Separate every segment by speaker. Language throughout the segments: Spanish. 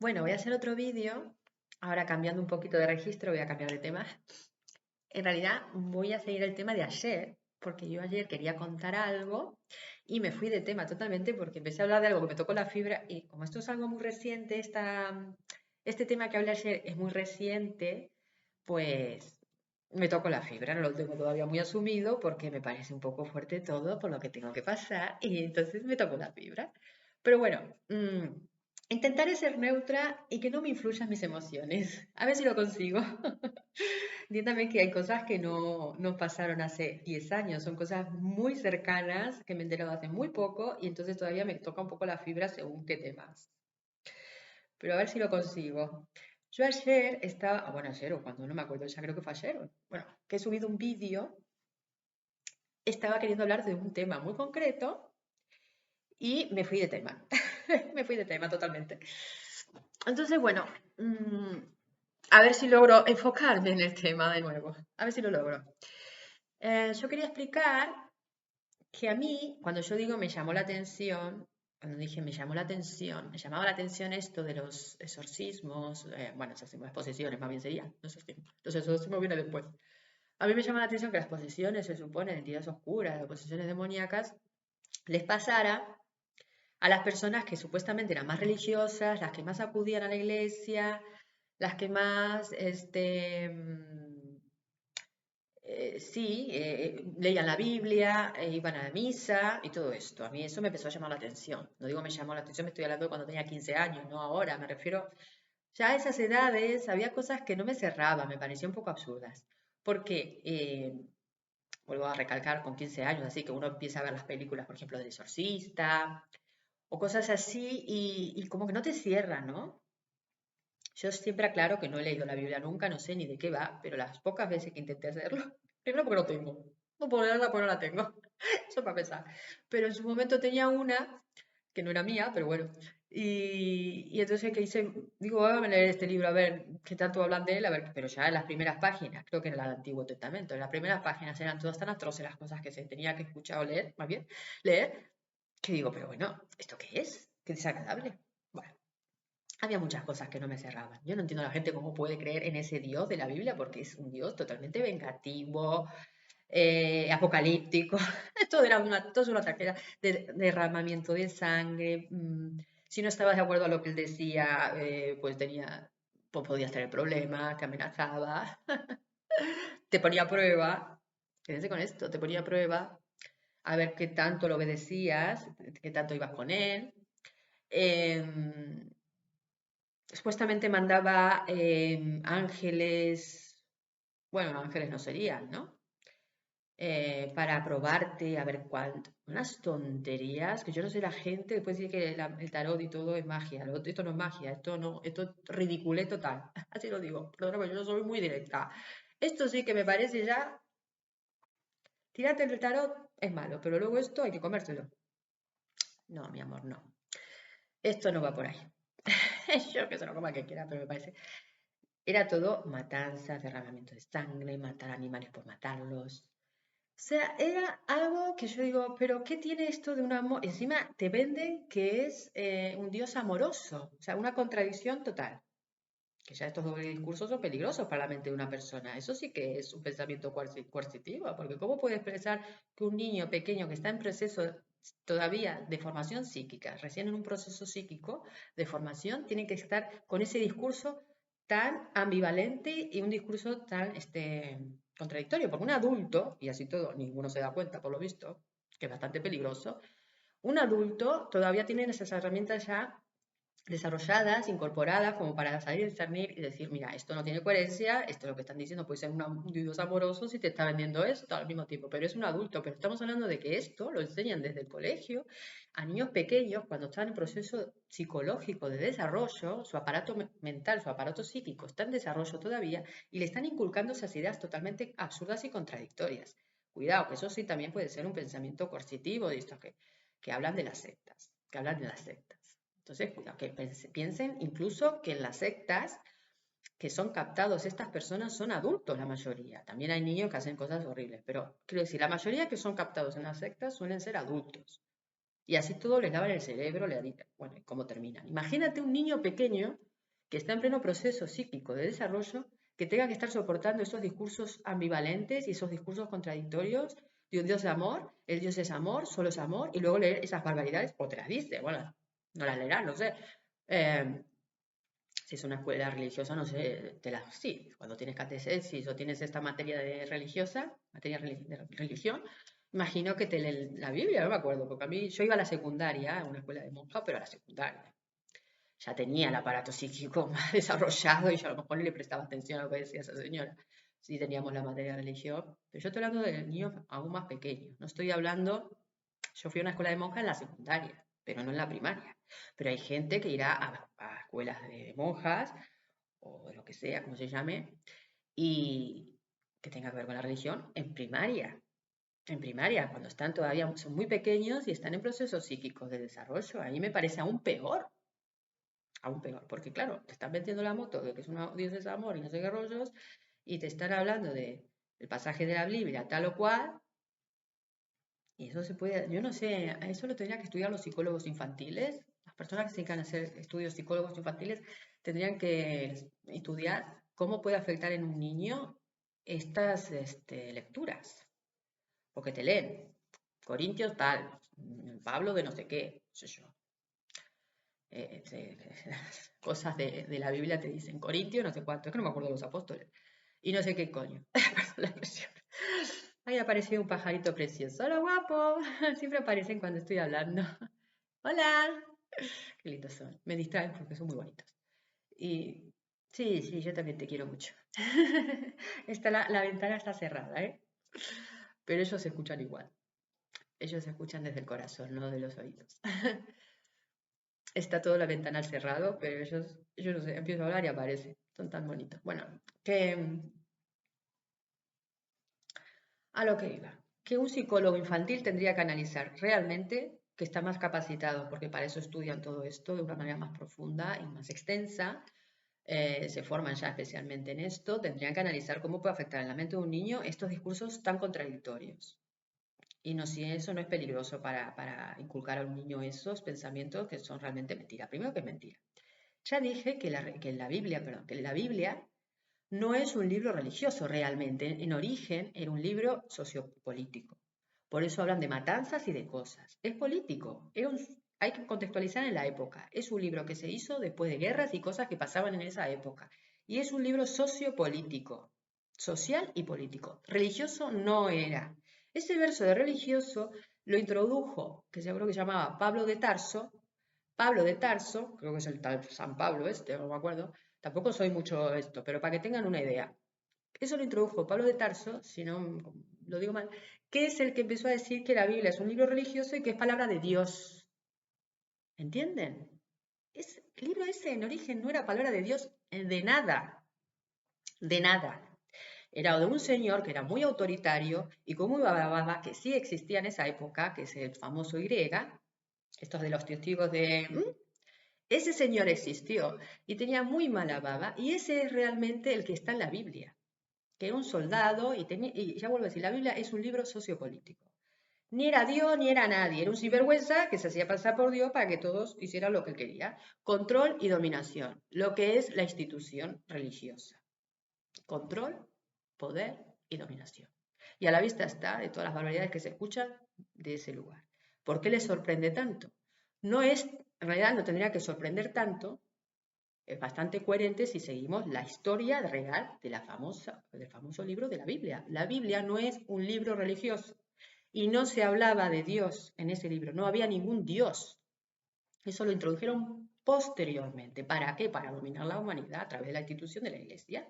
Speaker 1: Bueno, voy a hacer otro vídeo. Ahora cambiando un poquito de registro, voy a cambiar de tema. En realidad voy a seguir el tema de ayer, porque yo ayer quería contar algo y me fui de tema totalmente porque empecé a hablar de algo que me tocó la fibra y como esto es algo muy reciente, este tema que hablé ayer es muy reciente, pues me tocó la fibra, no lo tengo todavía muy asumido porque me parece un poco fuerte todo por lo que tengo que pasar y entonces me tocó la fibra. Pero bueno, intentaré ser neutra y que no me influyan mis emociones. A ver si lo consigo. Entiéndame que hay cosas que no pasaron hace 10 años, son cosas muy cercanas que me he enterado hace muy poco y entonces todavía me toca un poco la fibra según qué temas. Pero a ver si lo consigo. Yo ayer estaba, bueno, ayer o cuando no me acuerdo, ya creo que fue ayer, bueno, que he subido un vídeo, estaba queriendo hablar de un tema muy concreto y me fui de tema. Me fui de tema totalmente. Entonces, bueno, a ver si logro enfocarme en el tema de nuevo. A ver si lo logro. Yo quería explicar que a mí, cuando yo digo me llamó la atención, cuando dije me llamó la atención, me llamaba la atención esto de los exorcismos, bueno, exorcismos, posesiones más bien sería, no exorcismos. Los exorcismos viene después. A mí me llama la atención que las posesiones, se supone, de entidades oscuras, de posesiones demoníacas, les pasara a las personas que supuestamente eran más religiosas, las que más acudían a la iglesia, las que más, sí, leían la Biblia, iban a la misa y todo esto. A mí eso me empezó a llamar la atención. No digo me llamó la atención, me estoy hablando de cuando tenía 15 años, no ahora, me refiero. Ya a esas edades había cosas que no me cerraban, me parecían un poco absurdas. Porque, vuelvo a recalcar, con 15 años, así que uno empieza a ver las películas, por ejemplo, del Exorcista o cosas así y como que no te cierran, ¿no? Yo siempre aclaro que no he leído la Biblia nunca, no sé ni de qué va, pero las pocas veces que intenté hacerlo, primero porque no tengo, no por nada, porque no la tengo, eso para empezar. Pero en su momento tenía una, que no era mía, pero bueno, y entonces que hice, digo, voy a leer este libro, a ver qué tanto hablan de él, a ver, pero ya en las primeras páginas, creo que era el Antiguo Testamento, en las primeras páginas eran todas tan atroces las cosas que se tenía que escuchar o leer, más bien, leer, que digo, pero bueno, ¿esto qué es? Qué desagradable. Bueno, había muchas cosas que no me cerraban. Yo no entiendo a la gente cómo puede creer en ese Dios de la Biblia porque es un Dios totalmente vengativo, apocalíptico. Esto es una tarjeta de derramamiento de sangre. Si no estabas de acuerdo a lo que él decía, pues podías tener problemas, te amenazaba, te ponía a prueba. Quédate con esto, te ponía a prueba a ver qué tanto lo obedecías, qué tanto ibas con él. Em, Supuestamente mandaba ángeles, bueno, ángeles no serían, ¿no? Para probarte, a ver cuánto. Unas tonterías que yo no sé la gente, después dice que el tarot y todo es magia. Esto no es magia, esto no, esto es ridiculez total. Así lo digo, perdóname, yo no soy muy directa. Esto sí que me parece ya, tirarte el tarot es malo, pero luego esto hay que comérselo. No, mi amor, no. Esto no va por ahí. Yo que se lo coma que quiera, pero me parece. Era todo matanzas, derramamiento de sangre, matar animales por matarlos. O sea, era algo que yo digo, pero ¿qué tiene esto de un amor? Encima te venden que es un Dios amoroso, o sea, una contradicción total. Que ya estos dobles discursos son peligrosos para la mente de una persona. Eso sí que es un pensamiento coercitivo, porque ¿cómo puede expresar que un niño pequeño que está en proceso todavía de formación psíquica, recién en un proceso psíquico de formación, tiene que estar con ese discurso tan ambivalente y un discurso tan contradictorio? Porque un adulto, y así todo, ninguno se da cuenta por lo visto, que es bastante peligroso, un adulto todavía tiene esas herramientas ya desarrolladas, incorporadas, como para saber discernir y decir, mira, esto no tiene coherencia, esto es lo que están diciendo, puede ser un Dios amoroso si te está vendiendo esto al mismo tiempo, pero es un adulto, pero estamos hablando de que esto lo enseñan desde el colegio a niños pequeños cuando están en proceso psicológico de desarrollo, su aparato mental, su aparato psíquico está en desarrollo todavía y le están inculcando esas ideas totalmente absurdas y contradictorias. Cuidado, que eso sí también puede ser un pensamiento coercitivo de estos que hablan de las sectas, que hablan de las sectas. Entonces, cuidado, que piensen incluso que en las sectas que son captados estas personas son adultos la mayoría. También hay niños que hacen cosas horribles, pero quiero decir, la mayoría que son captados en las sectas suelen ser adultos. Y así todo les lavan el cerebro, bueno, ¿cómo terminan? Imagínate un niño pequeño que está en pleno proceso psíquico de desarrollo, que tenga que estar soportando esos discursos ambivalentes y esos discursos contradictorios de un Dios de amor, el Dios es amor, solo es amor, y luego leer esas barbaridades, o te las dice, bueno, no las leerás, no sé. Si es una escuela religiosa, no sé, sí, cuando tienes catequesis o tienes esta materia de religiosa, materia de religión, imagino que te leen la Biblia, no me acuerdo, porque a mí, yo iba a la secundaria, a una escuela de monjas, pero a la secundaria. Ya tenía el aparato psíquico más desarrollado y yo a lo mejor ni le prestaba atención a lo que decía esa señora. Sí teníamos la materia de religión, pero yo estoy hablando de niños aún más pequeños. No estoy hablando, yo fui a una escuela de monjas en la secundaria, pero no en la primaria. Pero hay gente que irá a escuelas de monjas o de lo que sea, como se llame, y que tenga que ver con la religión en primaria. En primaria, cuando están todavía, son muy pequeños y están en procesos psíquicos de desarrollo. A mí me parece aún peor, porque claro, te están metiendo la moto de que es un Dios de amor y no sé qué rollos, y te están hablando del pasaje de la Biblia tal o cual, y eso se puede, yo no sé, eso lo tendrían que estudiar los psicólogos infantiles, las personas que se dedican a hacer estudios psicólogos infantiles tendrían que estudiar cómo puede afectar en un niño estas lecturas, porque te leen, Corintios tal, Pablo de no sé qué, no sé yo. Cosas de la Biblia te dicen Corintios, no sé cuánto, es que no me acuerdo de los apóstoles. Y no sé qué coño. Perdón la expresión. Ahí apareció un pajarito precioso. Hola, guapo. Siempre aparecen cuando estoy hablando. Hola. Qué lindos son. Me distraen porque son muy bonitos. Y sí, sí, yo también te quiero mucho. La ventana está cerrada, ¿eh? Pero ellos se escuchan igual. Ellos se escuchan desde el corazón, no de los oídos. Está toda la ventana cerrado, pero ellos, yo no sé, empiezo a hablar y aparece. Son tan bonitos. Bueno, que a lo que iba. Que un psicólogo infantil tendría que analizar realmente, que está más capacitado, porque para eso estudian todo esto de una manera más profunda y más extensa, se forman ya especialmente en esto, tendrían que analizar cómo puede afectar en la mente de un niño estos discursos tan contradictorios. Y no si eso no es peligroso para inculcar a un niño esos pensamientos que son realmente mentira. Primero que es mentira. Ya dije que la Biblia no es un libro religioso realmente. En origen era un libro sociopolítico. Por eso hablan de matanzas y de cosas. Es político. Hay que contextualizar en la época. Es un libro que se hizo después de guerras y cosas que pasaban en esa época. Y es un libro sociopolítico, social y político. Religioso no era. Ese verso de religioso lo introdujo, que seguro que se llamaba Pablo de Tarso. Pablo de Tarso, creo que es el tal San Pablo no me acuerdo, tampoco soy mucho esto, pero para que tengan una idea. Eso lo introdujo Pablo de Tarso, si no lo digo mal, que es el que empezó a decir que la Biblia es un libro religioso y que es palabra de Dios. ¿Entienden? El libro ese en origen no era palabra de Dios de nada, de nada. Era de un señor que era muy autoritario y como una baba que sí existía en esa época, que es el famoso Y, estos de los testigos de... Ese señor existió y tenía muy mala baba y ese es realmente el que está en la Biblia, que era un soldado y ya vuelvo a decir, la Biblia es un libro sociopolítico. Ni era Dios ni era nadie, era un sinvergüenza que se hacía pasar por Dios para que todos hicieran lo que él quería. Control y dominación, lo que es la institución religiosa. Control, poder y dominación. Y a la vista está de todas las barbaridades que se escuchan de ese lugar. ¿Por qué les sorprende tanto? No es, en realidad no tendría que sorprender tanto, es bastante coherente si seguimos la historia real del famoso libro de la Biblia. La Biblia no es un libro religioso y no se hablaba de Dios en ese libro, no había ningún Dios. Eso lo introdujeron posteriormente. ¿Para qué? Para dominar la humanidad a través de la institución de la Iglesia.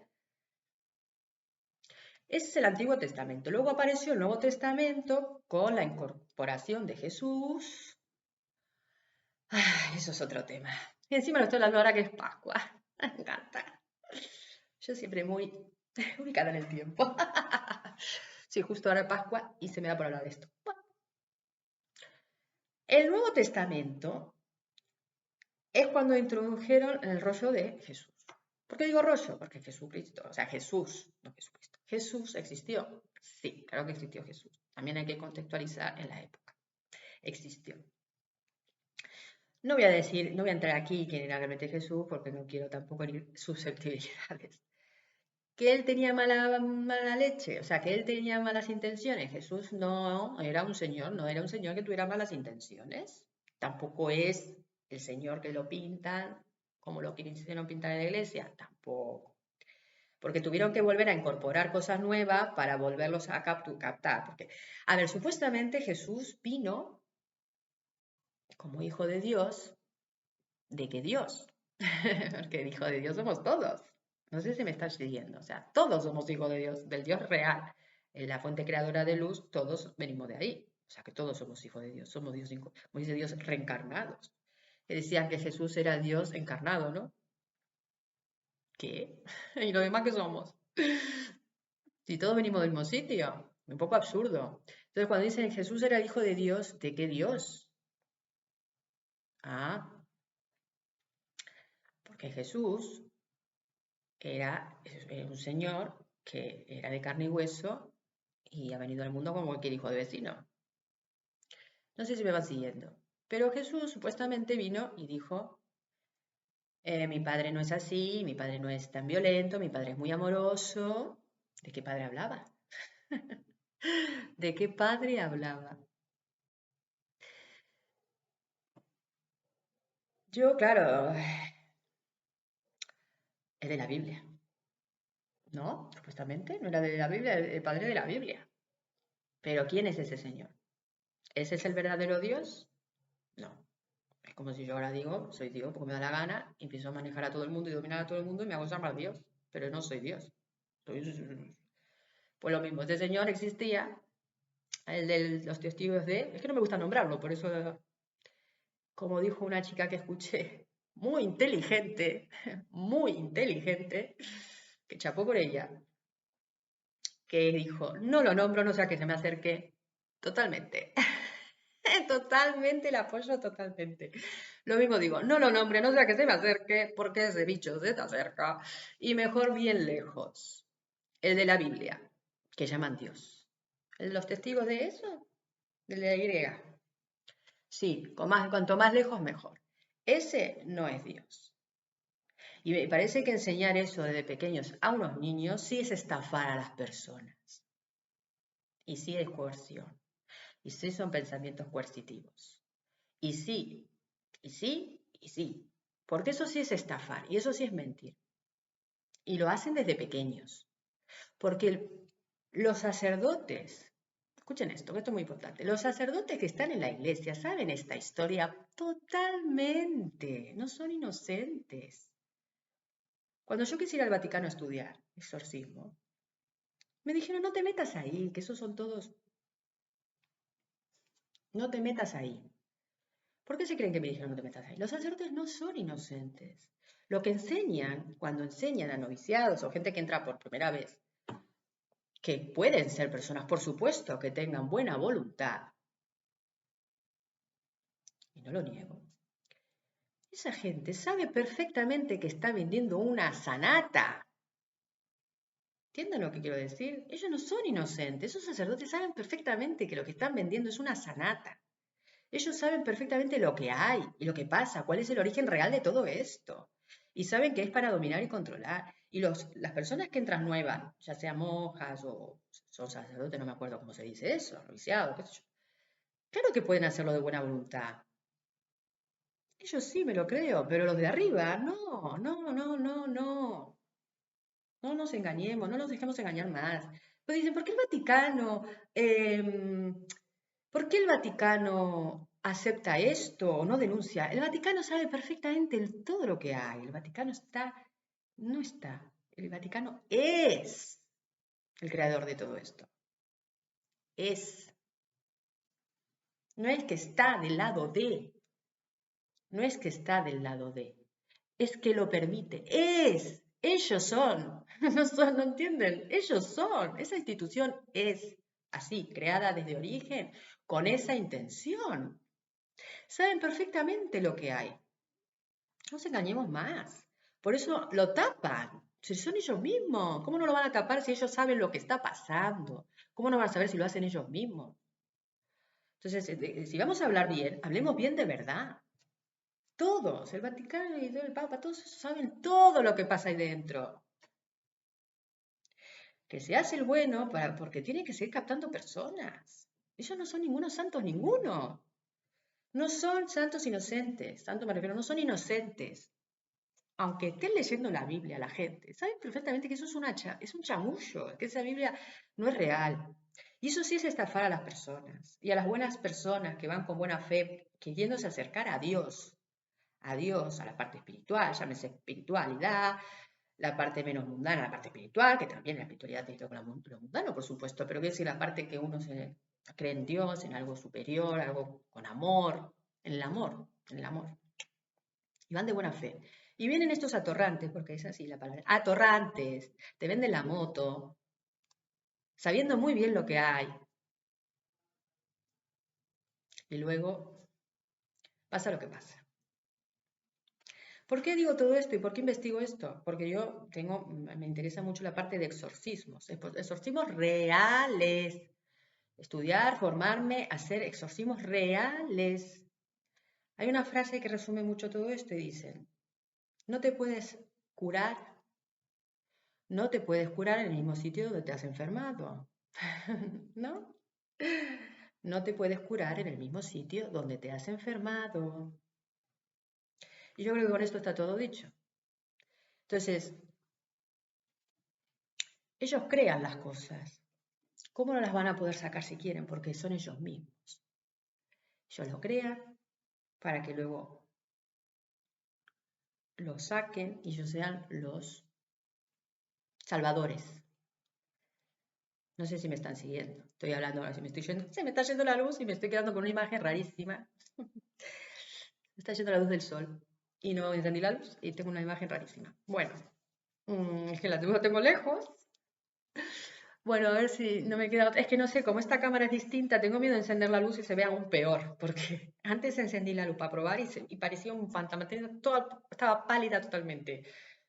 Speaker 1: Ese es el Antiguo Testamento. Luego apareció el Nuevo Testamento con la incorporación de Jesús. Eso es otro tema. Y encima lo estoy hablando ahora que es Pascua. Me encanta. Yo siempre muy ubicada en el tiempo. Sí, justo ahora es Pascua y se me da por hablar de esto. Bueno, el Nuevo Testamento es cuando introdujeron el rollo de Jesús. ¿Por qué digo rollo? Porque Jesucristo, o sea, Jesús, no Jesucristo. Jesús existió. Sí, claro que existió Jesús. También hay que contextualizar en la época. Existió. No voy a decir, no voy a entrar aquí quién era realmente Jesús, porque no quiero tampoco herir susceptibilidades. Que él tenía mala leche, o sea, que él tenía malas intenciones. Jesús no era un señor, no era un señor que tuviera malas intenciones. Tampoco es el señor que lo pintan como lo quisieron pintar en la iglesia, tampoco. Porque tuvieron que volver a incorporar cosas nuevas para volverlos a captar. Porque, a ver, supuestamente Jesús vino como hijo de Dios, ¿de qué Dios? Porque el hijo de Dios somos todos. No sé si me estás siguiendo. O sea, todos somos hijos de Dios, del Dios real. En la fuente creadora de luz, todos venimos de ahí. O sea, que todos somos hijos de Dios. Somos Dios, como dice Dios, reencarnados. Que decían que Jesús era Dios encarnado, ¿no? ¿Qué? ¿Y lo demás qué somos? Si todos venimos del mismo sitio. Un poco absurdo. Entonces, cuando dicen Jesús era hijo de Dios, ¿de qué Dios? Ah, porque Jesús era un señor que era de carne y hueso y ha venido al mundo como cualquier hijo de vecino. No sé si me van siguiendo. Pero Jesús supuestamente vino y dijo, mi padre no es así, mi padre no es tan violento, mi padre es muy amoroso. ¿De qué padre hablaba? ¿De qué padre hablaba? Yo, claro, es de la Biblia, ¿no? Supuestamente, no era de la Biblia, el padre de la Biblia. Pero ¿quién es ese señor? ¿Ese es el verdadero Dios? No. Es como si yo ahora digo, soy Dios porque me da la gana, y empiezo a manejar a todo el mundo y dominar a todo el mundo y me hago llamar Dios. Pero no soy Dios. Pues lo mismo, este señor existía, el de los testigos de... Es que no me gusta nombrarlo, por eso, como dijo una chica que escuché, muy inteligente, que chapó por ella, que dijo, no lo nombro, no sea que se me acerque totalmente. Totalmente, el apoyo totalmente. Lo mismo digo, no lo nombre, no sea que se me acerque, porque ese bicho se te acerca. Y mejor bien lejos. El de la Biblia, que llaman Dios. ¿Los testigos de eso? De la griega. Sí, cuanto más lejos, mejor. Ese no es Dios. Y me parece que enseñar eso desde pequeños a unos niños sí es estafar a las personas. Y sí es coerción. Y sí son pensamientos coercitivos. Y sí, y sí, y sí. Porque eso sí es estafar y eso sí es mentir. Y lo hacen desde pequeños. Porque los sacerdotes, escuchen esto, que esto es muy importante, los sacerdotes que están en la iglesia saben esta historia totalmente, no son inocentes. Cuando yo quisiera al Vaticano estudiar exorcismo, me dijeron, no te metas ahí, que esos son todos, no te metas ahí. ¿Por qué se creen que me dijeron no te metas ahí? Los sacerdotes no son inocentes. Lo que enseñan, cuando enseñan a noviciados o gente que entra por primera vez, que pueden ser personas, por supuesto, que tengan buena voluntad, y no lo niego, esa gente sabe perfectamente que está vendiendo una sanata. ¿Entienden lo que quiero decir? Ellos no son inocentes, esos sacerdotes saben perfectamente que lo que están vendiendo es una sanata. Ellos saben perfectamente lo que hay y lo que pasa, cuál es el origen real de todo esto. Y saben que es para dominar y controlar. Y las personas que entran nuevas, ya sean monjas o son sacerdotes, no me acuerdo cómo se dice eso, noviciado, qué sé yo. Claro que pueden hacerlo de buena voluntad. Ellos sí, me lo creo, pero los de arriba, no, no, no, no, no. No nos engañemos, no nos dejemos engañar más. Pues dicen, ¿por qué el Vaticano? ¿Por qué el Vaticano acepta esto o no denuncia? El Vaticano sabe perfectamente todo lo que hay. El Vaticano no está. El Vaticano es el creador de todo esto. Es. No es que está del lado de. No es que está del lado de. Es que lo permite. Es. Ellos son. No entienden. Ellos son. Esa institución es así, creada desde origen, con esa intención. Saben perfectamente lo que hay. No nos engañemos más. Por eso lo tapan. Si son ellos mismos, ¿cómo no lo van a tapar si ellos saben lo que está pasando? ¿Cómo no van a saber si lo hacen ellos mismos? Entonces, si vamos a hablar bien, hablemos bien de verdad. Todos, el Vaticano y el Papa, todos saben todo lo que pasa ahí dentro. Que se hace el bueno porque tiene que seguir captando personas. Ellos no son ningunos santos, ninguno. No son santos inocentes, santo me refiero, no son inocentes. Aunque estén leyendo la Biblia la gente, saben perfectamente que eso es un chamullo, que esa Biblia no es real. Y eso sí es estafar a las personas y a las buenas personas que van con buena fe, queriéndose acercar a Dios, a la parte espiritual, llámese espiritualidad, la parte menos mundana, la parte espiritual, que también la espiritualidad tiene que ver con lo mundano, por supuesto, pero quiero decir la parte que uno se cree en Dios, en algo superior, algo con amor, en el amor, en el amor. Y van de buena fe. Y vienen estos atorrantes, porque es así la palabra, atorrantes, te venden la moto, sabiendo muy bien lo que hay. Y luego pasa lo que pasa. ¿Por qué digo todo esto y por qué investigo esto? Porque me interesa mucho la parte de exorcismos, exorcismos reales. Estudiar, formarme, hacer exorcismos reales. Hay una frase que resume mucho todo esto y dicen, no te puedes curar, no te puedes curar en el mismo sitio donde te has enfermado. ¿No? No te puedes curar en el mismo sitio donde te has enfermado. Y yo creo que con esto está todo dicho. Entonces, ellos crean las cosas. ¿Cómo no las van a poder sacar si quieren? Porque son ellos mismos. Ellos lo crean para que luego lo saquen y ellos sean los salvadores. No sé si me están siguiendo. Estoy hablando ahora, si me estoy yendo. Se me está yendo la luz y me estoy quedando con una imagen rarísima. Me está yendo la luz del sol. Y no encendí la luz y tengo una imagen rarísima. Bueno, es que la tengo lejos. Bueno, a ver si no me queda otra. Es que no sé, como esta cámara es distinta, tengo miedo de encender la luz y se vea aún peor. Porque antes encendí la luz para probar y parecía un fantasma. Estaba pálida totalmente.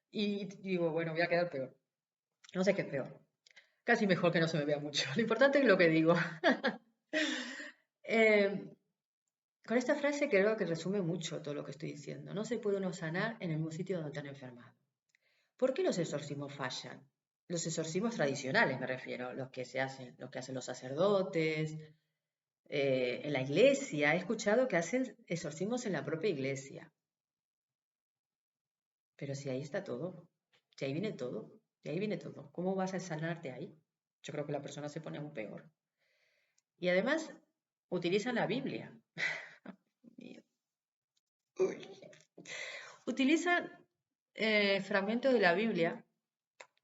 Speaker 1: Y digo, bueno, voy a quedar peor. No sé qué es peor. Casi mejor que no se me vea mucho. Lo importante es lo que digo. Con esta frase creo que resume mucho todo lo que estoy diciendo. No se puede uno sanar en el mismo sitio donde te han enfermado. ¿Por qué los exorcismos fallan? Los exorcismos tradicionales me refiero, los que hacen los sacerdotes, en la iglesia. He escuchado que hacen exorcismos en la propia iglesia. Pero si ahí está todo, si ahí viene todo, si ahí viene todo, ¿cómo vas a sanarte ahí? Yo creo que la persona se pone aún peor. Y además utilizan la Biblia. Uy. Utilizan fragmentos de la Biblia,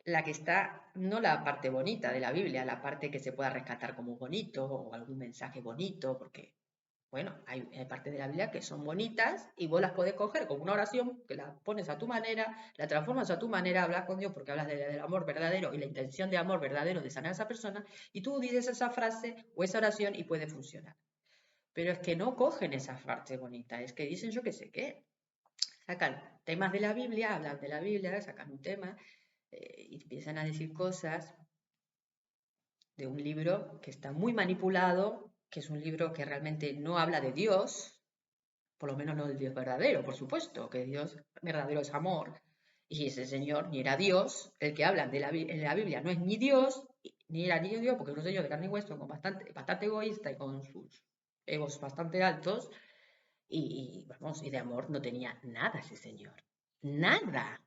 Speaker 1: la que está, no la parte bonita de la Biblia, la parte que se pueda rescatar como bonito o algún mensaje bonito, porque, bueno, hay partes de la Biblia que son bonitas y vos las podés coger como una oración, que la pones a tu manera, la transformas a tu manera, hablas con Dios porque hablas del amor verdadero y la intención de amor verdadero de sanar a esa persona, y tú dices esa frase o esa oración y puede funcionar. Pero es que no cogen esa parte bonita, es que dicen yo qué sé qué. Sacan temas de la Biblia, hablan de la Biblia, sacan un tema y empiezan a decir cosas de un libro que está muy manipulado, que es un libro que realmente no habla de Dios, por lo menos no del Dios verdadero, por supuesto, que Dios verdadero es amor. Y ese señor ni era Dios, el que hablan en la Biblia no es ni Dios, ni era ni Dios, porque es un señor de carne y hueso con bastante egoísta y con sus egos bastante altos, vamos, y de amor no tenía nada ese señor. Nada.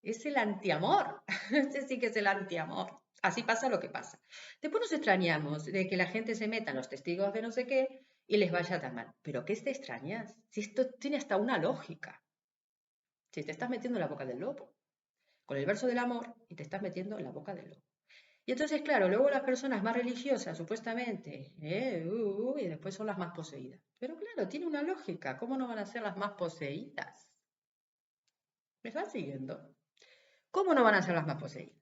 Speaker 1: Es el antiamor. Ese sí que es el antiamor. Así pasa lo que pasa. Después nos extrañamos de que la gente se meta en los testigos de no sé qué y les vaya tan mal. ¿Pero qué te extrañas? Si esto tiene hasta una lógica. Si te estás metiendo en la boca del lobo. Con el verso del amor y te estás metiendo en la boca del lobo. Y entonces, claro, luego las personas más religiosas, supuestamente, y después son las más poseídas. Pero claro, tiene una lógica. ¿Cómo no van a ser las más poseídas? ¿Me están siguiendo? ¿Cómo no van a ser las más poseídas?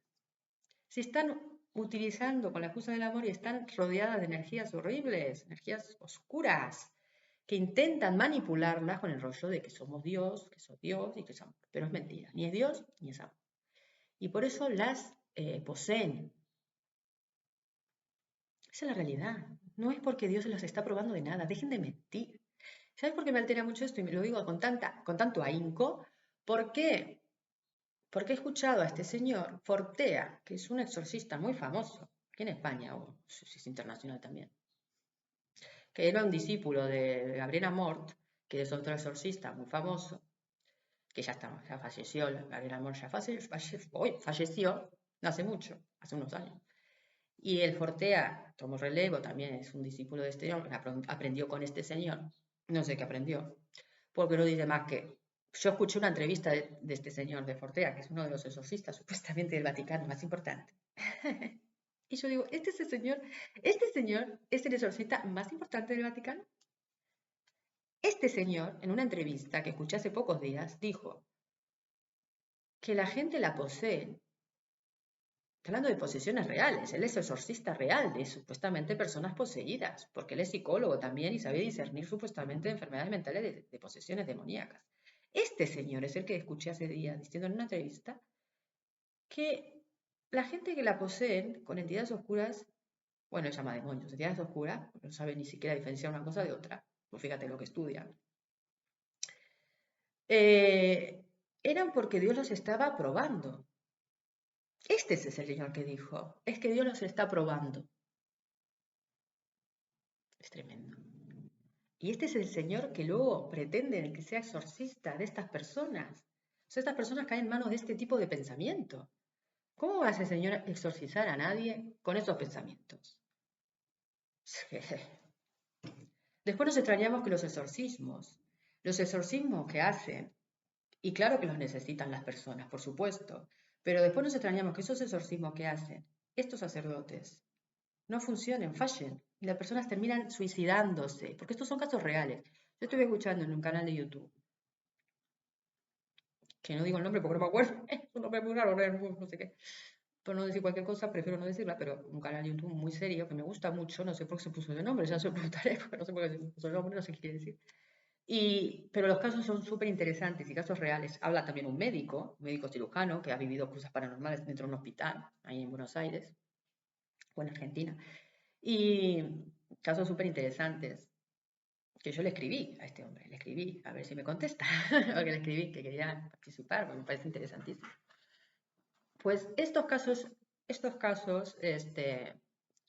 Speaker 1: Si están utilizando con la excusa del amor y están rodeadas de energías horribles, energías oscuras, que intentan manipularlas con el rollo de que somos Dios, que sos Dios y que es amor. Pero es mentira, ni es Dios ni es amor. Y por eso las poseen. Esa es la realidad. No es porque Dios se las está probando de nada. Dejen de mentir. ¿Sabes por qué me altera mucho esto? Y me lo digo con tanto ahínco. ¿Por qué? Porque he escuchado a este señor Fortea, que es un exorcista muy famoso, aquí en España, o no sé si es internacional también, que era un discípulo de Gabriel Amort, que es otro exorcista muy famoso, que ya falleció, Gabriel Amort ya falleció, no hace mucho, hace unos años. Y el Fortea tomó relevo, también es un discípulo de este hombre, aprendió con este señor, no sé qué aprendió, porque no dice más que, yo escuché una entrevista de este señor de Fortea, que es uno de los exorcistas supuestamente del Vaticano más importante. Y yo digo, este señor es el exorcista más importante del Vaticano. Este señor, en una entrevista que escuché hace pocos días, dijo que la gente la posee. Hablando de posesiones reales, él es exorcista real de supuestamente personas poseídas, porque él es psicólogo también y sabe discernir supuestamente enfermedades mentales de posesiones demoníacas. Este señor es el que escuché hace días diciendo en una entrevista que la gente que la poseen con entidades oscuras, bueno, él llama demonios, entidades oscuras, porque no sabe ni siquiera diferenciar una cosa de otra, pues fíjate lo que estudian, eran porque Dios los estaba probando. Este es el señor que dijo, es que Dios los está probando. Es tremendo. Y este es el señor que luego pretende que sea exorcista de estas personas. O sea, estas personas caen en manos de este tipo de pensamiento. ¿Cómo va ese señor a exorcizar a nadie con esos pensamientos? Después nos extrañamos que los exorcismos que hacen, y claro que los necesitan las personas, por supuesto, pero después nos extrañamos que esos exorcismos que hacen estos sacerdotes no funcionen, fallen, y las personas terminan suicidándose, porque estos son casos reales. Yo estuve escuchando en un canal de YouTube, que no digo el nombre porque no me acuerdo, es un nombre muy raro, no sé qué, por no decir cualquier cosa, prefiero no decirla, pero un canal de YouTube muy serio que me gusta mucho, no sé por qué se puso ese nombre, ya se lo preguntaré, porque no sé por qué se puso el nombre, no sé qué quiere decir. Pero los casos son súper interesantes y casos reales. Habla también un médico cirujano, que ha vivido cosas paranormales dentro de un hospital, ahí en Buenos Aires o en Argentina. Y casos súper interesantes, que yo le escribí a este hombre, le escribí, a ver si me contesta, porque le escribí que quería participar, porque me parece interesantísimo. Pues estos casos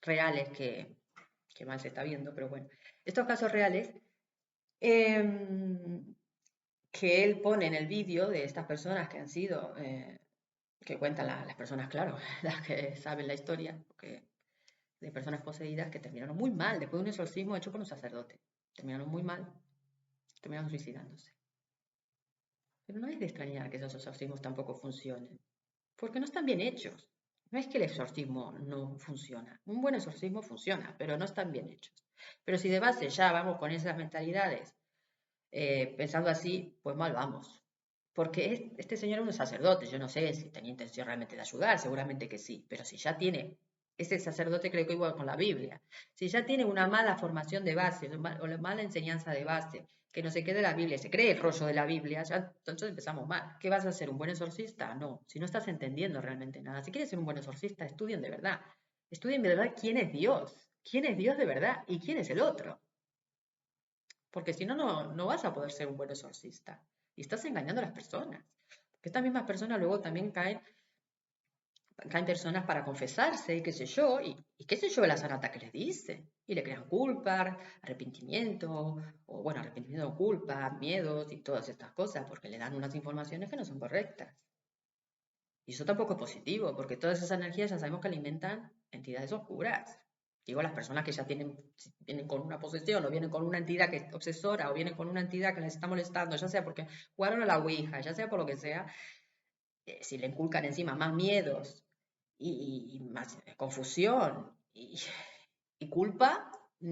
Speaker 1: reales que mal se está viendo, pero bueno, estos casos reales em, que él pone en el vídeo de estas personas que han sido, que cuentan las personas, claro, las que saben la historia, de personas poseídas que terminaron muy mal después de un exorcismo hecho por un sacerdote. Terminaron muy mal, terminaron suicidándose. Pero no es de extrañar que esos exorcismos tampoco funcionen, porque no están bien hechos. No es que el exorcismo no funciona. Un buen exorcismo funciona, pero no están bien hechos. Pero si de base ya vamos con esas mentalidades, pensando así, pues mal vamos. Porque este señor es un sacerdote, yo no sé si tenía intención realmente de ayudar, seguramente que sí, pero si ya tiene, ese sacerdote creo que igual con la Biblia, si ya tiene una mala formación de base o la mala enseñanza de base, que no se quede la Biblia, se cree el rollo de la Biblia, ya entonces empezamos mal. ¿Qué vas a ser? ¿Un buen exorcista? No, si no estás entendiendo realmente nada. Si quieres ser un buen exorcista, estudien de verdad. Estudien de verdad quién es Dios de verdad y quién es el otro. Porque si no, no vas a poder ser un buen exorcista. Y estás engañando a las personas. Porque estas mismas personas luego también caen personas para confesarse y qué sé yo, y qué sé yo la sanata que les dice. Y le crean culpa, arrepentimiento, o bueno, arrepentimiento, culpa, miedos y todas estas cosas, porque le dan unas informaciones que no son correctas. Y eso tampoco es positivo, porque todas esas energías ya sabemos que alimentan entidades oscuras. Digo, las personas que ya vienen con una posesión, o vienen con una entidad que es obsesora, o vienen con una entidad que les está molestando, ya sea porque jugaron a la Ouija, ya sea por lo que sea, si le inculcan encima más miedos y más confusión y culpa,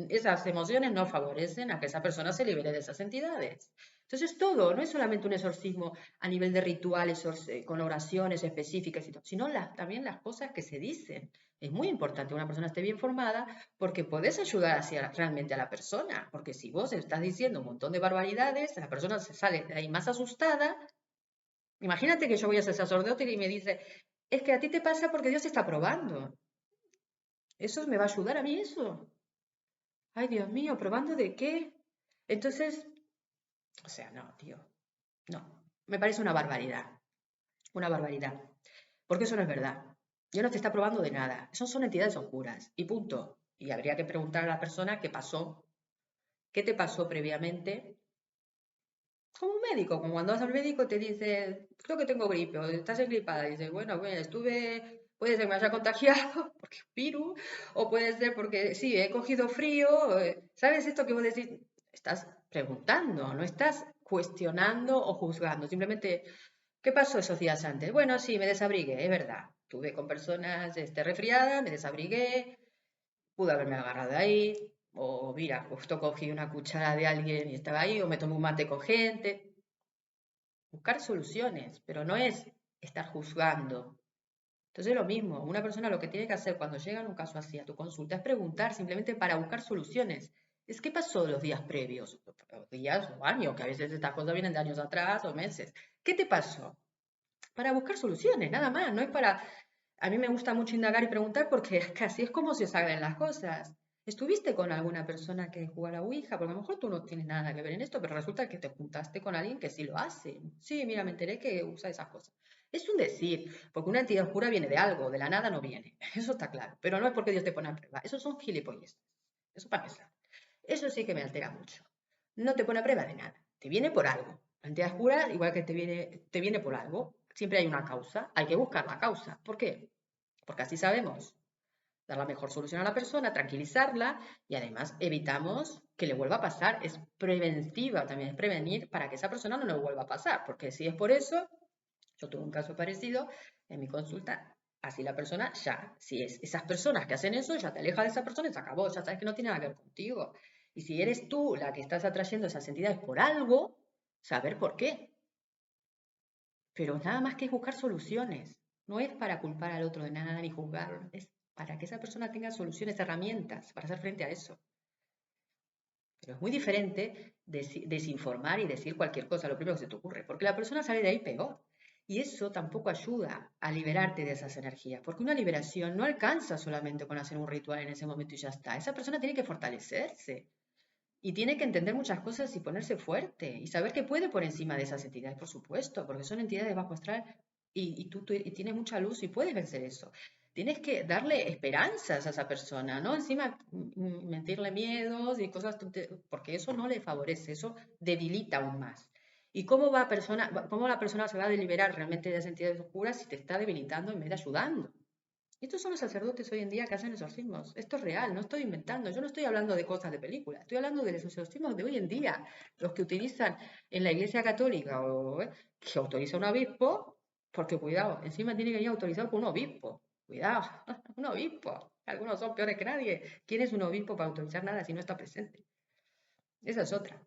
Speaker 1: esas emociones no favorecen a que esa persona se libere de esas entidades. Entonces todo, no es solamente un exorcismo a nivel de rituales con oraciones específicas, sino también las cosas que se dicen. Es muy importante que una persona esté bien formada porque podés ayudar hacia realmente a la persona, porque si vos estás diciendo un montón de barbaridades, la persona se sale de ahí más asustada. Imagínate que yo voy a ser sacerdote y me dice, es que a ti te pasa porque Dios te está probando. ¿Eso me va a ayudar a mí eso? Ay, Dios mío, ¿probando de qué? Entonces, O sea, no, tío, no. Me parece una barbaridad, una barbaridad. Porque eso no es verdad. Yo no te está probando de nada. Eso son entidades oscuras. Y punto. Y habría que preguntar a la persona qué pasó, qué te pasó previamente. Como un médico, como cuando vas al médico te dice, creo que tengo gripe o estás engripada. Y dices, bueno, puede ser que me haya contagiado porque es virus, o puede ser porque sí, he cogido frío. ¿Sabes esto que vos decís? Estás preguntando, no estás cuestionando o juzgando. Simplemente, ¿qué pasó esos días antes? Bueno, sí, me desabrigué, es verdad. Estuve con personas resfriadas, me desabrigué, pude haberme agarrado ahí, o mira, justo cogí una cuchara de alguien y estaba ahí, o me tomé un mate con gente. Buscar soluciones, pero no es estar juzgando. Entonces lo mismo, una persona lo que tiene que hacer cuando llega en un caso así a tu consulta es preguntar simplemente para buscar soluciones. Es qué pasó los días previos, o días o años, que a veces estas cosas vienen de años atrás o meses. ¿Qué te pasó? Para buscar soluciones, nada más, no es para... A mí me gusta mucho indagar y preguntar porque así es como se saben las cosas. ¿Estuviste con alguna persona que juega a la Ouija? Porque a lo mejor tú no tienes nada que ver en esto, pero resulta que te juntaste con alguien que sí lo hace. Sí, mira, me enteré que usa esas cosas. Es un decir, porque una entidad oscura viene de algo, de la nada no viene. Eso está claro. Pero no es porque Dios te pone a prueba. Eso son gilipollas. Eso para empezar. Eso sí que me altera mucho. No te pone a prueba de nada. Te viene por algo. La entidad oscura, igual que te viene por algo. Siempre hay una causa. Hay que buscar la causa. ¿Por qué? Porque así sabemos dar la mejor solución a la persona, tranquilizarla y además evitamos que le vuelva a pasar. Es preventiva, también es prevenir para que esa persona no le vuelva a pasar. Porque si es por eso, yo tuve un caso parecido en mi consulta. Así la persona ya, si es esas personas que hacen eso, ya te aleja de esa persona y se acabó, ya sabes que no tiene nada que ver contigo. Y si eres tú la que estás atrayendo esas entidades por algo, saber por qué. Pero nada más que es buscar soluciones. No es para culpar al otro de nada ni juzgarlo, es para que esa persona tenga soluciones, herramientas para hacer frente a eso. Pero es muy diferente desinformar y decir cualquier cosa, lo primero que se te ocurre, porque la persona sale de ahí peor. Y eso tampoco ayuda a liberarte de esas energías, porque una liberación no alcanza solamente con hacer un ritual en ese momento y ya está. Esa persona tiene que fortalecerse y tiene que entender muchas cosas y ponerse fuerte y saber que puede por encima de esas entidades, por supuesto, porque son entidades bajo astral y tienes mucha luz y puedes vencer eso. Tienes que darle esperanzas a esa persona, ¿no? Encima mentirle miedos y cosas, porque eso no le favorece, eso debilita aún más. ¿Y cómo la persona se va a deliberar realmente de esas entidades oscuras si te está debilitando en vez de ayudando? Estos son los sacerdotes hoy en día que hacen exorcismos. Esto es real, no estoy inventando. Yo no estoy hablando de cosas de película. Estoy hablando de los exorcismos de hoy en día. Los que utilizan en la Iglesia Católica o que autoriza un obispo, porque cuidado, encima tiene que ir autorizado por un obispo. Cuidado, un obispo. Algunos son peores que nadie. ¿Quién es un obispo para autorizar nada si no está presente? Esa es otra.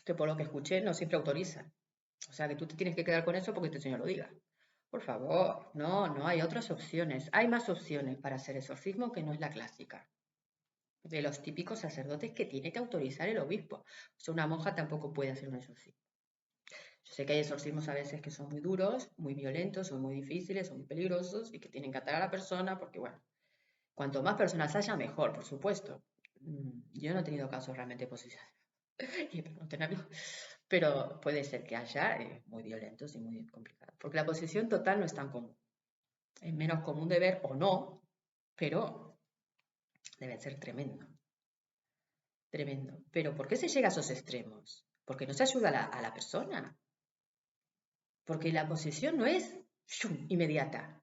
Speaker 1: Que por lo que escuché no siempre autorizan. O sea que tú te tienes que quedar con eso porque este señor lo diga. Por favor, no, no hay otras opciones. Hay más opciones para hacer exorcismo que no es la clásica. De los típicos sacerdotes que tiene que autorizar el obispo. O sea, una monja tampoco puede hacer un exorcismo. Yo sé que hay exorcismos a veces que son muy duros, muy violentos, son muy difíciles, son muy peligrosos y que tienen que atar a la persona porque, bueno, cuanto más personas haya, mejor, por supuesto. Yo no he tenido casos realmente posiciones y espero no tenerlo, pero puede ser que haya muy violentos y muy complicados, porque la posesión total no es tan común. Es menos común de ver o no, pero debe ser tremendo, tremendo. Pero ¿por qué se llega a esos extremos? Porque no se ayuda a la persona. Porque la posesión no es inmediata.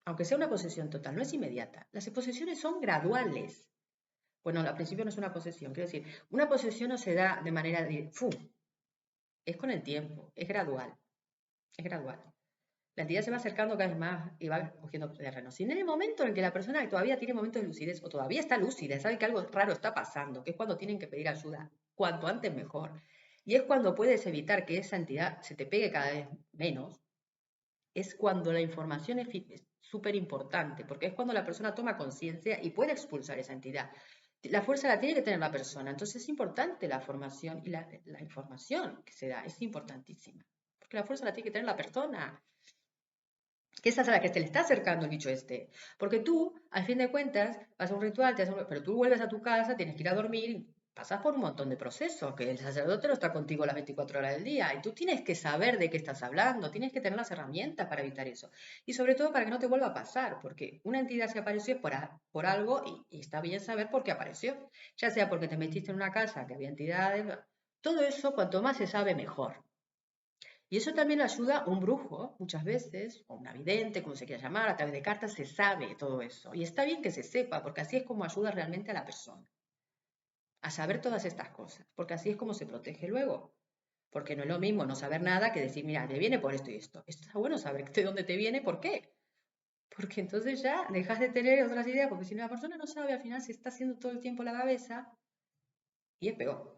Speaker 1: Aunque sea una posesión total, no es inmediata. Las posesiones son graduales. Bueno, al principio no es una posesión, quiero decir, una posesión no se da de manera de, ¡fum! Es con el tiempo, es gradual, es gradual. La entidad se va acercando cada vez más y va cogiendo terreno. Si en el momento en que la persona todavía tiene momentos de lucidez o todavía está lúcida, sabe que algo raro está pasando, que es cuando tienen que pedir ayuda, cuanto antes mejor. Y es cuando puedes evitar que esa entidad se te pegue cada vez menos, es cuando la información es súper importante, porque es cuando la persona toma conciencia y puede expulsar esa entidad. La fuerza la tiene que tener la persona, entonces es importante la formación y la información que se da, es importantísima, porque la fuerza la tiene que tener la persona, que esa es a la que te le está acercando el bicho este. Porque tú, al fin de cuentas, vas a un ritual, pero tú vuelves a tu casa, tienes que ir a dormir, pasas por un montón de procesos, que el sacerdote no está contigo las 24 horas del día y tú tienes que saber de qué estás hablando, tienes que tener las herramientas para evitar eso. Y sobre todo para que no te vuelva a pasar, porque una entidad se apareció por algo y está bien saber por qué apareció. Ya sea porque te metiste en una casa que había entidades, todo eso cuanto más se sabe mejor. Y eso también ayuda a un brujo, muchas veces, o un vidente, como se quiera llamar, a través de cartas se sabe todo eso. Y está bien que se sepa, porque así es como ayuda realmente a la persona a saber todas estas cosas, porque así es como se protege luego. Porque no es lo mismo no saber nada que decir, mira, te viene por esto y esto. Esto está bueno saber de dónde te viene, por qué. Porque entonces ya dejas de tener otras ideas, porque si la persona no sabe, al final se está haciendo todo el tiempo la cabeza y es peor.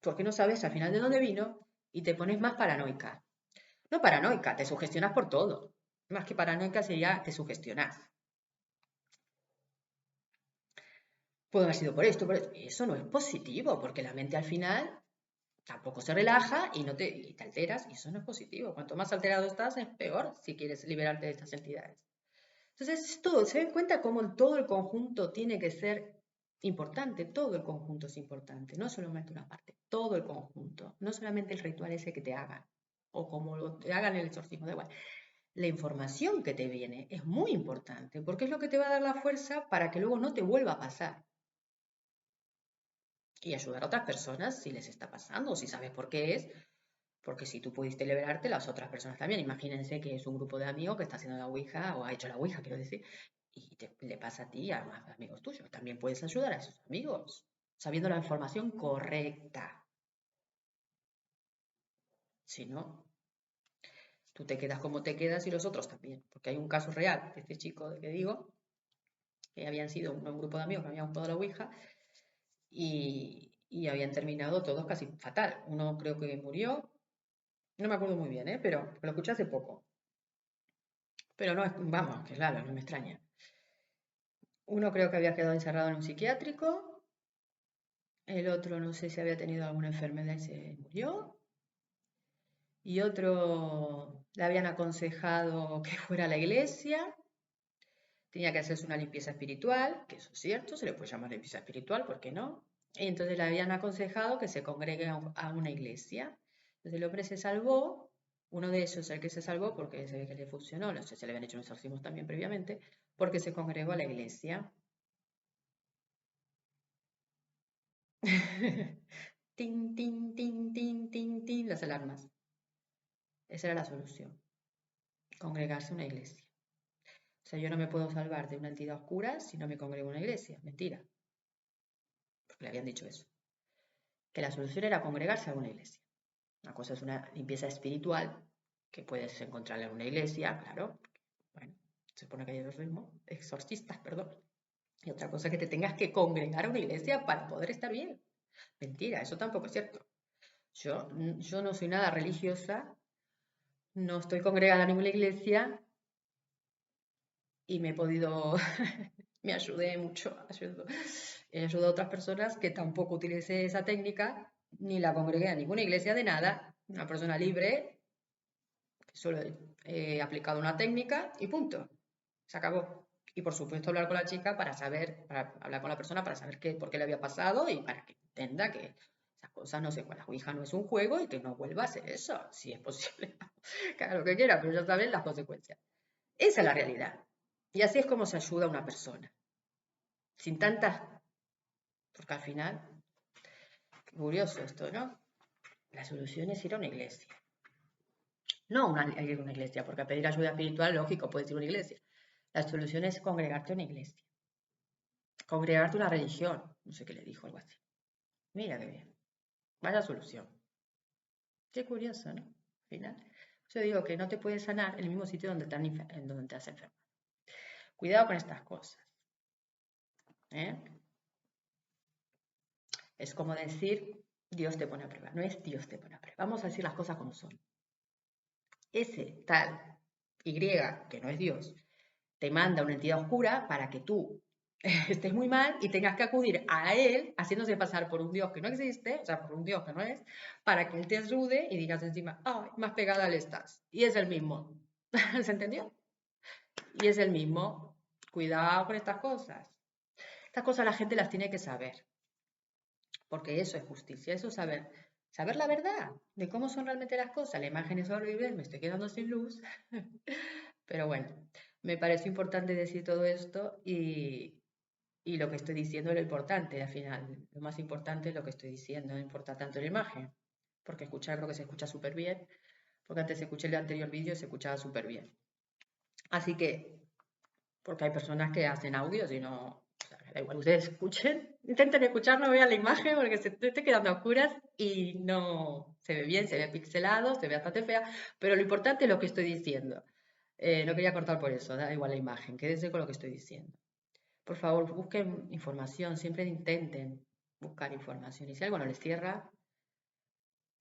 Speaker 1: Porque no sabes al final de dónde vino y te pones más paranoica. No paranoica, te sugestionas por todo. Más que paranoica sería te sugestionas. Puede haber sido por esto, por esto. Y eso no es positivo, porque la mente al final tampoco se relaja y te alteras, y eso no es positivo. Cuanto más alterado estás, es peor si quieres liberarte de estas entidades. Entonces, todo, se den cuenta cómo todo el conjunto tiene que ser importante, todo el conjunto es importante, no solamente una parte, todo el conjunto, no solamente el ritual ese que te hagan, o como te hagan el exorcismo, da igual. La información que te viene es muy importante, porque es lo que te va a dar la fuerza para que luego no te vuelva a pasar. Y ayudar a otras personas si les está pasando, o si sabes por qué es, porque si tú pudiste liberarte, las otras personas también. Imagínense que es un grupo de amigos que está haciendo la Ouija, o ha hecho la Ouija, quiero decir, y le pasa a ti y a más amigos tuyos. También puedes ayudar a esos amigos, sabiendo la información correcta. Si no, tú te quedas como te quedas y los otros también. Porque hay un caso real de este chico que digo, que habían sido un grupo de amigos que habían jugado a la Ouija y habían terminado todos casi fatal. Uno creo que murió, no me acuerdo muy bien, pero lo escuché hace poco. Pero no, vamos, que claro, no me extraña. Uno creo que había quedado encerrado en un psiquiátrico, el otro no sé si había tenido alguna enfermedad y se murió, y otro le habían aconsejado que fuera a la iglesia, tenía que hacerse una limpieza espiritual, que eso es cierto, se le puede llamar limpieza espiritual, ¿por qué no? Y entonces le habían aconsejado que se congregue a una iglesia. Entonces el hombre se salvó, uno de ellos, el que se salvó, porque se ve que le funcionó, no sé si se le habían hecho unos exorcismos también previamente, porque se congregó a la iglesia. Tin, tin, tin, tin, tin, tin, las alarmas. Esa era la solución, congregarse a una iglesia. O sea, yo no me puedo salvar de una entidad oscura si no me congrego a una iglesia. Mentira, porque le habían dicho eso. Que la solución era congregarse a una iglesia. Una cosa es una limpieza espiritual, que puedes encontrarla en una iglesia, claro. Bueno, se supone que hay exorcistas, perdón. Y otra cosa es que te tengas que congregar a una iglesia para poder estar bien. Mentira, eso tampoco es cierto. Yo no soy nada religiosa, no estoy congregada en ninguna iglesia y me he podido, me ayudé mucho, he ayudado a otras personas que tampoco utilicé esa técnica, ni la congregué a ninguna iglesia de nada, una persona libre, que solo he aplicado una técnica y punto, se acabó. Y por supuesto hablar con la chica para saber, para hablar con la persona para saber por qué le había pasado y para que entienda que esas cosas no se la Ouija no es un juego y que no vuelva a hacer eso, si es posible. Que haga lo que quiera, pero ya saben las consecuencias. Esa es la realidad. Y así es como se ayuda a una persona. Sin tantas, porque al final, curioso esto, ¿no? La solución es ir a una iglesia. No ir a una iglesia, porque a pedir ayuda espiritual, lógico, puedes ir a una iglesia. La solución es congregarte a una iglesia. Congregarte a una religión. No sé qué le dijo, algo así. Mira qué bien. Vaya solución. Qué curioso, ¿no? Al final. Yo digo que no te puedes sanar en el mismo sitio donde donde te has enfermado. Cuidado con estas cosas. ¿Eh? Es como decir, Dios te pone a prueba. No es Dios te pone a prueba. Vamos a decir las cosas como son. Ese tal Y, que no es Dios, te manda una entidad oscura para que tú estés muy mal y tengas que acudir a él haciéndose pasar por un Dios que no existe, o sea, por un Dios que no es, para que él te ayude y digas encima, ay, más pegada le estás. Y es el mismo. ¿Se entendió? Y es el mismo. Cuidado con estas cosas. Estas cosas la gente las tiene que saber. porque eso es justicia, eso es saber la verdad de cómo son realmente las cosas. La imagen es horrible, me estoy quedando sin luz, pero bueno, me pareció importante decir todo esto y lo que estoy diciendo es lo importante al final. Lo más importante es lo que estoy diciendo, no importa tanto la imagen, porque escuchar creo que se escucha súper bien, porque antes escuché el anterior vídeo y se escuchaba súper bien. Así que, porque hay personas que hacen audios y no, o sea, da igual, ustedes escuchen, intenten escuchar, no vean la imagen porque se te esté quedando a oscuras y no se ve bien, se ve pixelado, se ve bastante fea, pero lo importante es lo que estoy diciendo. No quería cortar por eso, da igual la imagen, quédense con lo que estoy diciendo. Por favor, busquen información, siempre intenten buscar información. Y si algo no les cierra,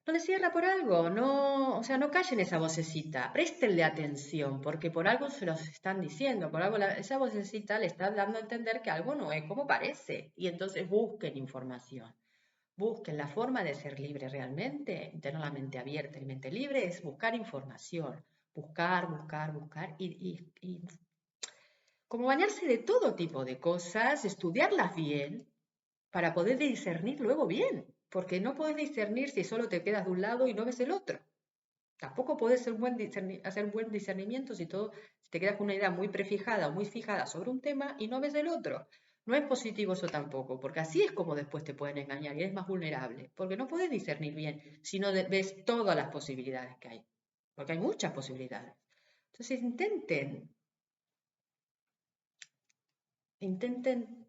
Speaker 1: no les cierra por algo, no, o sea, no callen esa vocecita, préstenle atención, porque por algo se los están diciendo, por algo esa vocecita le está dando a entender que algo no es como parece. Y entonces busquen información, busquen la forma de ser libre realmente, tener la mente abierta y mente libre es buscar información, buscar y como bañarse de todo tipo de cosas, estudiarlas bien para poder discernir luego bien, porque no puedes discernir si solo te quedas de un lado y no ves el otro. Tampoco puedes hacer un buen discernimiento si te quedas con una idea muy prefijada o muy fijada sobre un tema y no ves el otro. No es positivo eso tampoco, porque así es como después te pueden engañar y eres más vulnerable, porque no puedes discernir bien si no ves todas las posibilidades que hay, porque hay muchas posibilidades. Entonces intenten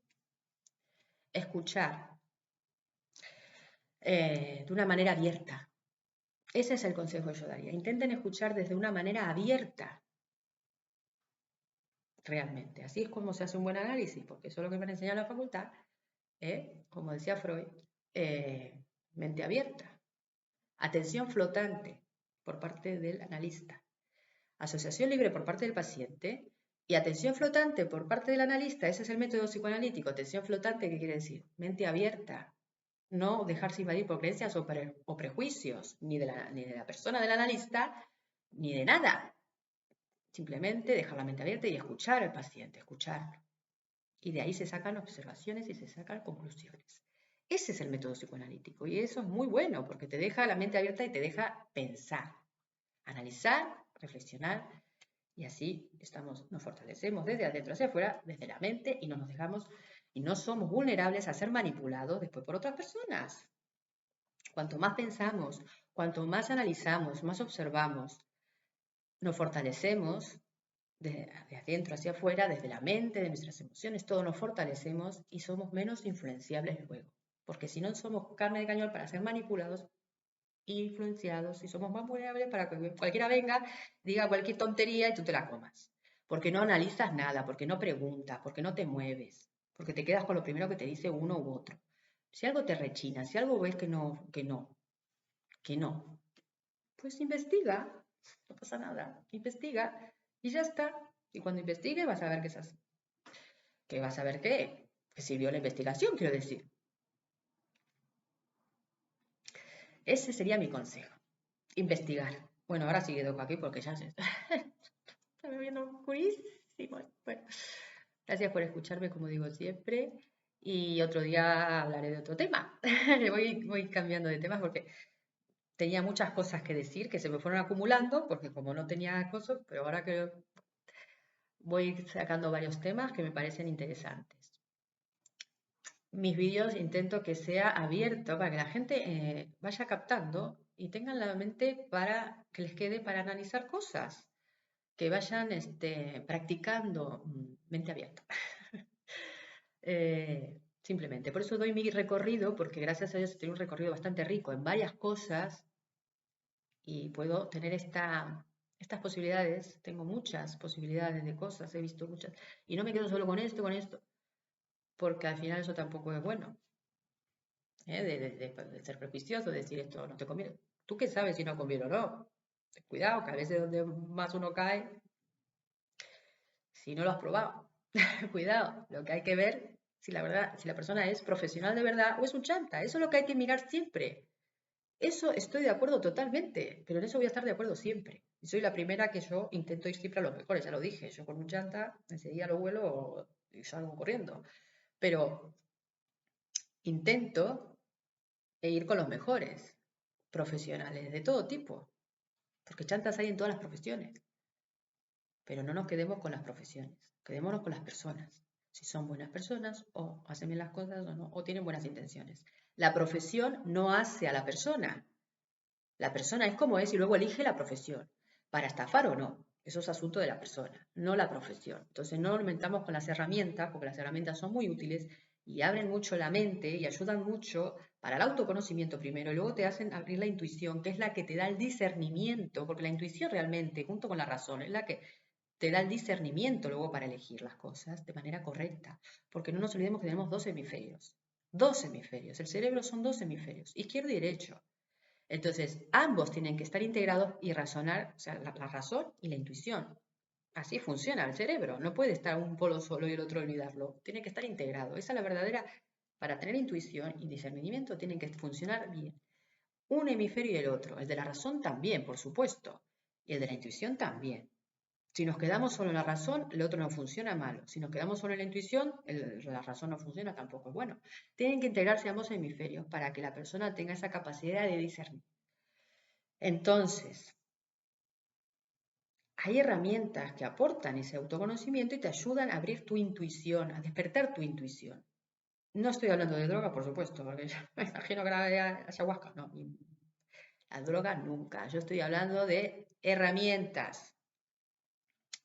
Speaker 1: escuchar de una manera abierta. Ese es el consejo que yo daría. Intenten escuchar desde una manera abierta, realmente. Así es como se hace un buen análisis, porque eso es lo que me han enseñado en la facultad, como decía Freud, mente abierta. Atención flotante por parte del analista. Asociación libre por parte del paciente y atención flotante por parte del analista. Ese es el método psicoanalítico. Atención flotante, ¿qué quiere decir? Mente abierta, no dejarse invadir por creencias o prejuicios, ni de la persona del analista, ni de nada. Simplemente dejar la mente abierta y escuchar al paciente, escucharlo. Y de ahí se sacan observaciones y se sacan conclusiones. Ese es el método psicoanalítico y eso es muy bueno porque te deja la mente abierta y te deja pensar, analizar, reflexionar y así nos fortalecemos desde adentro hacia afuera, desde la mente y no nos dejamos y no somos vulnerables a ser manipulados después por otras personas. Cuanto más pensamos, cuanto más analizamos, más observamos, nos fortalecemos de adentro hacia afuera, desde la mente, de nuestras emociones, todo nos fortalecemos y somos menos influenciables luego. Porque si no somos carne de cañón para ser manipulados, influenciados y somos más vulnerables para que cualquiera venga, diga cualquier tontería y tú te la comas. Porque no analizas nada, porque no preguntas, porque no te mueves, porque te quedas con lo primero que te dice uno u otro. Si algo te rechina, si algo ves que no, pues investiga, no pasa nada, investiga y ya está. Y cuando investigue vas a ver que es así. Que vas a ver que sirvió la investigación, quiero decir. Ese sería mi consejo. Investigar. Bueno, ahora sí quedo aquí porque ya se está viendo oscurísimo. Bueno, gracias por escucharme, como digo siempre. Y otro día hablaré de otro tema. voy cambiando de temas porque tenía muchas cosas que decir que se me fueron acumulando, porque como no tenía cosas, pero ahora que voy sacando varios temas que me parecen interesantes. Mis vídeos intento que sea abierto para que la gente vaya captando y tengan la mente para que les quede para analizar cosas, que vayan practicando mente abierta. Simplemente, por eso doy mi recorrido, porque gracias a Dios he tenido un recorrido bastante rico en varias cosas y puedo tener estas posibilidades, tengo muchas posibilidades de cosas, he visto muchas, y no me quedo solo con esto, porque al final eso tampoco es bueno, de ser prejuicioso, de decir esto no te conviene. ¿Tú qué sabes si no conviene o no? Cuidado, que a veces donde más uno cae, si no lo has probado, cuidado, lo que hay que ver si la persona es profesional de verdad o es un chanta, eso es lo que hay que mirar siempre. Eso estoy de acuerdo totalmente, pero en eso voy a estar de acuerdo siempre. Y soy la primera que yo intento ir siempre a los mejores, ya lo dije, yo con un chanta enseguida lo vuelo y salgo corriendo. Pero intento e ir con los mejores profesionales de todo tipo, porque chantas hay en todas las profesiones. Pero no nos quedemos con las profesiones, quedémonos con las personas. Si son buenas personas o hacen bien las cosas o no, o tienen buenas intenciones. La profesión no hace a la persona. La persona es como es y luego elige la profesión, para estafar o no. Eso es asunto de la persona, no la profesión. Entonces no nos mentamos con las herramientas, porque las herramientas son muy útiles y abren mucho la mente y ayudan mucho para el autoconocimiento primero, y luego te hacen abrir la intuición, que es la que te da el discernimiento, porque la intuición realmente, junto con la razón, es la que te da el discernimiento luego para elegir las cosas de manera correcta, porque no nos olvidemos que tenemos dos hemisferios. Dos hemisferios. El cerebro son dos hemisferios, izquierdo y derecho. Entonces, ambos tienen que estar integrados y razonar, o sea, la razón y la intuición. Así funciona el cerebro. No puede estar un polo solo y el otro olvidarlo. Tiene que estar integrado. Esa es la verdadera. Para tener intuición y discernimiento tienen que funcionar bien. Un hemisferio y el otro. El de la razón también, por supuesto. Y el de la intuición también. Si nos quedamos solo en la razón, el otro no funciona malo. Si nos quedamos solo en la intuición, la razón no funciona tampoco. Bueno, tienen que integrarse ambos hemisferios para que la persona tenga esa capacidad de discernir. Entonces, hay herramientas que aportan ese autoconocimiento y te ayudan a abrir tu intuición, a despertar tu intuición. No estoy hablando de droga, por supuesto, porque me imagino que la ayahuasca, no, la droga nunca. Yo estoy hablando de herramientas.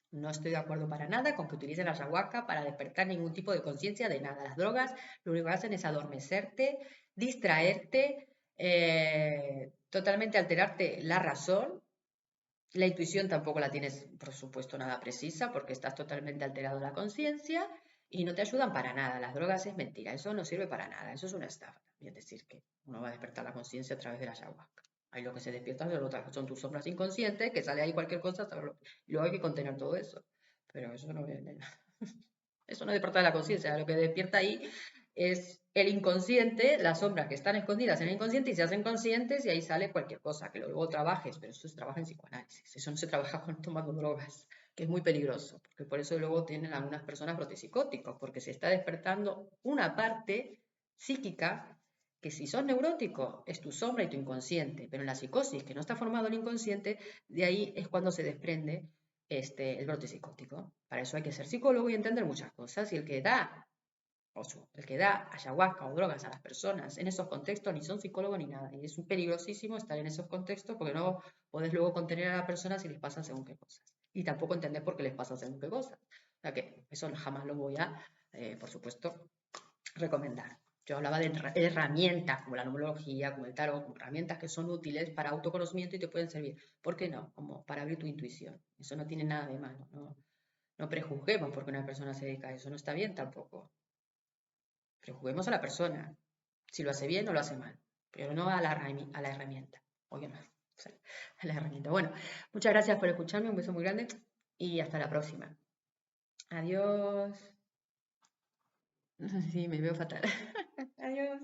Speaker 1: No estoy de acuerdo para nada con que utilicen la ayahuasca para despertar ningún tipo de conciencia de nada. Las drogas lo único que hacen es adormecerte, distraerte, totalmente alterarte la razón. La intuición tampoco la tienes, por supuesto, nada precisa porque estás totalmente alterado la conciencia y no te ayudan para nada. Las drogas es mentira, eso no sirve para nada, eso es una estafa. Es decir, que uno va a despertar la conciencia a través de la ayahuasca. Ahí lo que se despierta son tus sombras inconscientes, que sale ahí cualquier cosa, y luego hay que contener todo eso. Pero eso no viene. Eso no despierta la conciencia, lo que despierta ahí es el inconsciente, las sombras que están escondidas en el inconsciente y se hacen conscientes y ahí sale cualquier cosa, que luego trabajes, pero eso se trabaja en psicoanálisis, eso no se trabaja tomando drogas, que es muy peligroso, porque por eso luego tienen algunas personas brotes psicóticos, porque se está despertando una parte psíquica que si sos neurótico es tu sombra y tu inconsciente, pero en la psicosis, que no está formado el inconsciente, de ahí es cuando se desprende el brote psicótico. Para eso hay que ser psicólogo y entender muchas cosas. Y el que da ayahuasca o drogas a las personas en esos contextos ni son psicólogos ni nada. Y es peligrosísimo estar en esos contextos porque no podés luego contener a la persona si les pasa según qué cosas. Y tampoco entender por qué les pasa según qué cosas. O sea que eso jamás lo voy a, por supuesto, recomendar. Yo hablaba de herramientas como la numerología, como el tarot, como herramientas que son útiles para autoconocimiento y te pueden servir. ¿Por qué no? Como para abrir tu intuición. Eso no tiene nada de malo. No, no prejuzguemos porque una persona se dedica a eso. No está bien tampoco. Prejuzguemos a la persona. Si lo hace bien o lo hace mal. Pero no a la herramienta. Oye, no. A la herramienta. Bueno, muchas gracias por escucharme. Un beso muy grande y hasta la próxima. Adiós. Sí, me veo fatal. Adiós.